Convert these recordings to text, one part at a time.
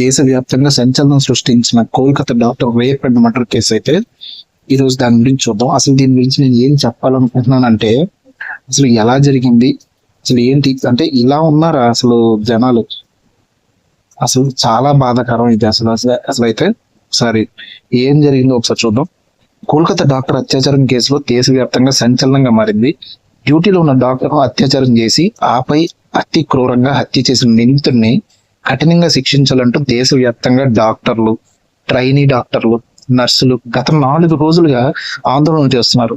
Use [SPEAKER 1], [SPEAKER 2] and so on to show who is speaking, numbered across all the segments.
[SPEAKER 1] దేశవ్యాప్తంగా సంచలనం సృష్టించిన Kolkata doctor rape and murder case అయితే ఈ రోజు దాని గురించి చూద్దాం. అసలు దీని గురించి నేను ఏం చెప్పాలనుకుంటున్నానంటే, అసలు ఎలా జరిగింది, అసలు ఏంటి అంటే ఇలా ఉన్నారా అసలు జనాలు? అసలు చాలా బాధాకరం ఇది. అసలు అయితే ఒకసారి ఏం జరిగిందో ఒకసారి చూద్దాం. కోల్కతా డాక్టర్ అత్యాచారం కేసులో దేశవ్యాప్తంగా సంచలనంగా మారింది. డ్యూటీలో ఉన్న డాక్టర్ అత్యాచారం చేసి ఆపై అతి క్రూరంగా హత్య చేసిన నిందితుడిని కఠినంగా శిక్షించాలంటూ దేశవ్యాప్తంగా డాక్టర్లు, ట్రైనీ డాక్టర్లు, నర్సులు గత 4 రోజులుగా ఆందోళన చేస్తున్నారు.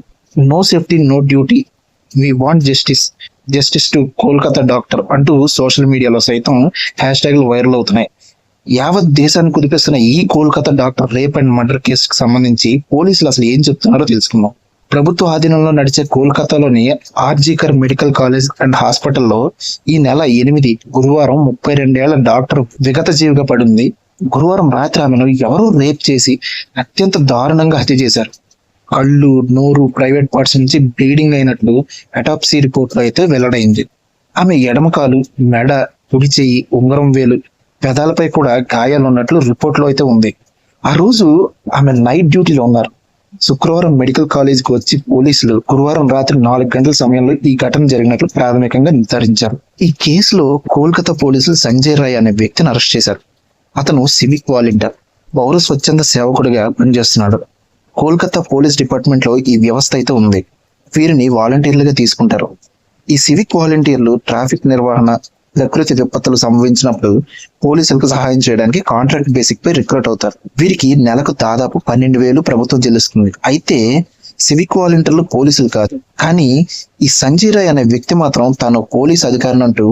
[SPEAKER 1] No safety, no duty, we want justice, justice to Kolkata doctor అంటూ సోషల్ మీడియాలో సైతం హ్యాష్ ట్యాగ్లు వైరల్ అవుతున్నాయి. యావత్ దేశాన్ని కుదిపిస్తున్న ఈ Kolkata doctor rape and murder కేసుకు సంబంధించి పోలీసులు అసలు ఏం చెప్తున్నారో తెలుసుకుందాం. ప్రభుత్వ ఆధీనంలో నడిచే కోల్కతాలోని ఆర్జీకర్ మెడికల్ కాలేజ్ అండ్ హాస్పిటల్లో ఈ నెల 8 గురువారం 32 ఏళ్ల డాక్టర్ విగత జీవిగా పడింది. గురువారం రాత్రి ఆమెను ఎవరో రేప్ చేసి అత్యంత దారుణంగా హత్య చేశారు. కళ్ళు, నోరు, ప్రైవేట్ పార్ట్స్ నుంచి బ్లీడింగ్ అయినట్లు అటాప్సీ రిపోర్ట్ లో అయితే వెల్లడైంది. ఆమె ఎడమకాలు, మెడ, కుడి చెయ్యి, ఉంగరం వేలు, పెదాలపై కూడా గాయాలు ఉన్నట్లు రిపోర్ట్ లో అయితే ఉంది. ఆ రోజు ఆమె నైట్ డ్యూటీలో ఉన్నారు. శుక్రవారం మెడికల్ కాలేజ్ కు వచ్చి పోలీసులు గురువారం రాత్రి 4 గంటల సమయంలో ఈ ఘటన జరిగినట్లు ప్రాథమికంగా నిర్ధారించారు. ఈ కేసులో కోల్కతా పోలీసులు సంజయ్ రాయ్ అనే వ్యక్తిని అరెస్ట్ చేశారు. అతను సివిక్ వాలంటీర్, పౌర స్వచ్ఛంద సేవకుడిగా పనిచేస్తున్నాడు. కోల్కతా పోలీస్ డిపార్ట్మెంట్ లో ఈ వ్యవస్థ అయితే ఉంది. వీరిని వాలంటీర్లుగా తీసుకుంటారు. ఈ సివిక్ వాలంటీర్లు ట్రాఫిక్ నిర్వహణ, ప్రకృతి విపత్తులు సంభవించినప్పుడు పోలీసులకు సహాయం చేయడానికి కాంట్రాక్ట్ బేసిక్ పై రిక్రూట్ అవుతారు. వీరికి నెలకు దాదాపు 12,000 ప్రభుత్వం చెల్లిస్తుంది. అయితే సివిక్ వాలంటీర్లు పోలీసులు కాదు. కానీ ఈ సంజయ్ రాయ్ అనే వ్యక్తి మాత్రం తాను పోలీస్ అధికారిని అంటూ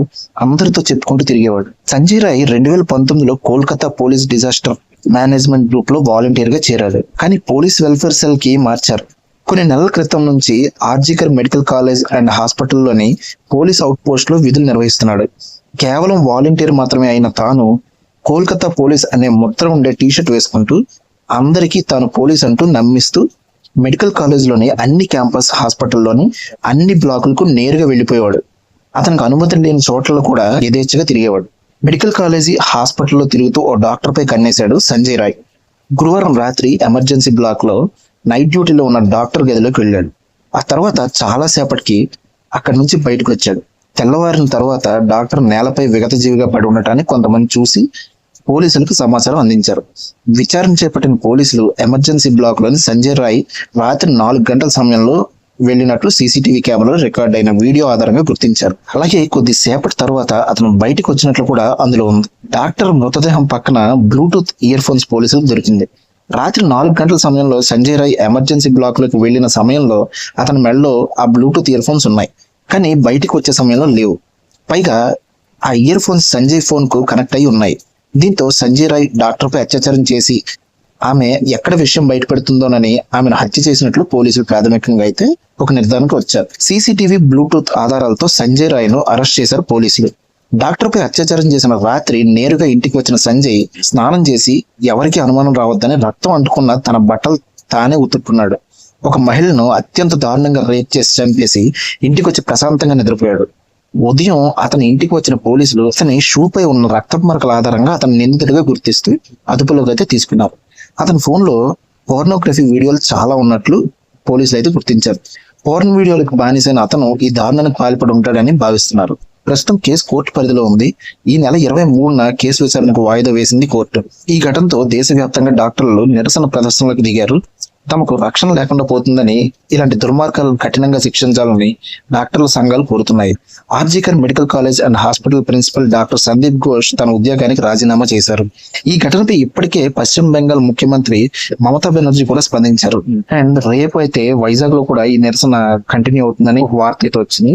[SPEAKER 1] అందరితో చెప్పుకుంటూ తిరిగేవాడు. సంజయ్ రాయ్ 2019లో Kolkata police disaster management group లో వాలంటీర్ గా చేరాడు. కానీ పోలీస్ వెల్ఫేర్ సెల్ కి మార్చారు. కొన్ని నెలల క్రితం నుంచి ఆర్జీకర్ మెడికల్ కాలేజ్ అండ్ హాస్పిటల్లోని పోలీస్ అవుట్ పోస్ట్ లో విధులు నిర్వహిస్తున్నాడు. కేవలం వాలంటీర్ మాత్రమే అయిన తాను కోల్కతా పోలీస్ అనే ముద్ర ఉండే టీషర్ట్ వేసుకుంటూ అందరికీ తాను పోలీస్ అంటూ నమ్మిస్తూ మెడికల్ కాలేజ్ లోని అన్ని క్యాంపస్ హాస్పిటల్లోని అన్ని బ్లాకులకు నేరుగా వెళ్లిపోయేవాడు. అతనికి అనుమతి లేని చోట్లలో కూడా యథేచ్ఛగా తిరిగేవాడు. మెడికల్ కాలేజీ హాస్పిటల్లో తిరుగుతూ ఓ డాక్టర్ పై కన్నేశాడు సంజయ్ రాయ్. గురువారం రాత్రి ఎమర్జెన్సీ బ్లాక్ లో నైట్ డ్యూటీలో ఉన్న డాక్టర్ గదిలోకి వెళ్ళాడు. ఆ తర్వాత చాలా సేపటికి అక్కడి నుంచి బయటకు వచ్చాడు. తెల్లవారిన తర్వాత డాక్టర్ నేలపై విగత జీవిగా పడి ఉండటాన్ని కొంతమంది చూసి పోలీసులకు సమాచారం అందించారు. విచారణ చేపట్టిన పోలీసులు ఎమర్జెన్సీ బ్లాక్ లోని సంజయ్ రాయ్ రాత్రి 4 గంటల సమయంలో వెళ్ళినట్లు సీసీటీవీ కెమెరాలో రికార్డ్ అయిన వీడియో ఆధారంగా గుర్తించారు. అలాగే కొద్దిసేపటి తర్వాత అతను బయటకు వచ్చినట్లు కూడా అందులో ఉంది. డాక్టర్ మృతదేహం పక్కన బ్లూటూత్ ఇయర్ ఫోన్స్ పోలీసులకు దొరికింది. రాత్రి 4 గంటల సమయంలో సంజయ్ రాయ్ ఎమర్జెన్సీ బ్లాక్ లోకి వెళ్లిన సమయంలో అతని మెడలో ఆ బ్లూటూత్ ఇయర్ ఫోన్స్ ఉన్నాయి. కానీ బయటకు వచ్చే సమయంలో లేవు. పైగా ఆ ఇయర్ ఫోన్స్ సంజయ్ ఫోన్ కు కనెక్ట్ అయి ఉన్నాయి. దీంతో సంజయ్ రాయ్ డాక్టర్ పై అత్యాచారం చేసి ఆమె ఎక్కడ విషయం బయటపెడుతుందోనని ఆమెను హత్య చేసినట్లు పోలీసులు ప్రాథమికంగా అయితే ఒక నిర్ధారణకు వచ్చారు. సీసీటీవీ, బ్లూటూత్ ఆధారాలతో సంజయ్ రాయ్ ను అరెస్ట్ చేశారు పోలీసులు. డాక్టర్ పై అత్యాచారం చేసిన రాత్రి నేరుగా ఇంటికి వచ్చిన సంజయ్ స్నానం చేసి ఎవరికి అనుమానం రావద్దని రక్తం అంటుకున్న తన బట్టలు తానే ఉతుక్కున్నాడు. ఒక మహిళను అత్యంత దారుణంగా రేప్ చేసి చంపేసి ఇంటికి వచ్చి ప్రశాంతంగా నిద్రపోయాడు. ఉదయం అతని ఇంటికి వచ్చిన పోలీసులు అతని షూ పై ఉన్న రక్తపు మరకల ఆధారంగా అతని నిందితుడిగా గుర్తిస్తూ అదుపులోకి అయితే తీసుకున్నారు. అతని ఫోన్ లో పోర్నోగ్రఫీ వీడియోలు చాలా ఉన్నట్లు పోలీసులు అయితే గుర్తించారు. పోర్న్ వీడియోలకు బానిసైన అతను ఈ దారుణానికి పాల్పడి ఉంటాడని భావిస్తున్నారు. ప్రస్తుతం కేసు కోర్టు పరిధిలో ఉంది. ఈ నెల 23న కేసు విచారణకు వాయిదా వేసింది కోర్టు. ఈ ఘటనతో దేశవ్యాప్తంగా డాక్టర్లు నిరసన ప్రదర్శనలకు దిగారు. తమకు రక్షణ లేకుండా పోతుందని, ఇలాంటి దుర్మార్గాలను కఠినంగా శిక్షించాలని డాక్టర్ల సంఘాలు కోరుతున్నాయి. RG Kar medical college and hospital principal doctor Sandip Ghosh తన ఉద్యోగానికి రాజీనామా చేశారు. ఈ ఘటనపై ఇప్పటికే పశ్చిమ బెంగాల్ ముఖ్యమంత్రి మమతా బెనర్జీ కూడా స్పందించారు. అండ్ రేపు అయితే వైజాగ్ లో కూడా ఈ నిరసన కంటిన్యూ అవుతుందని వార్త అయితే వచ్చింది.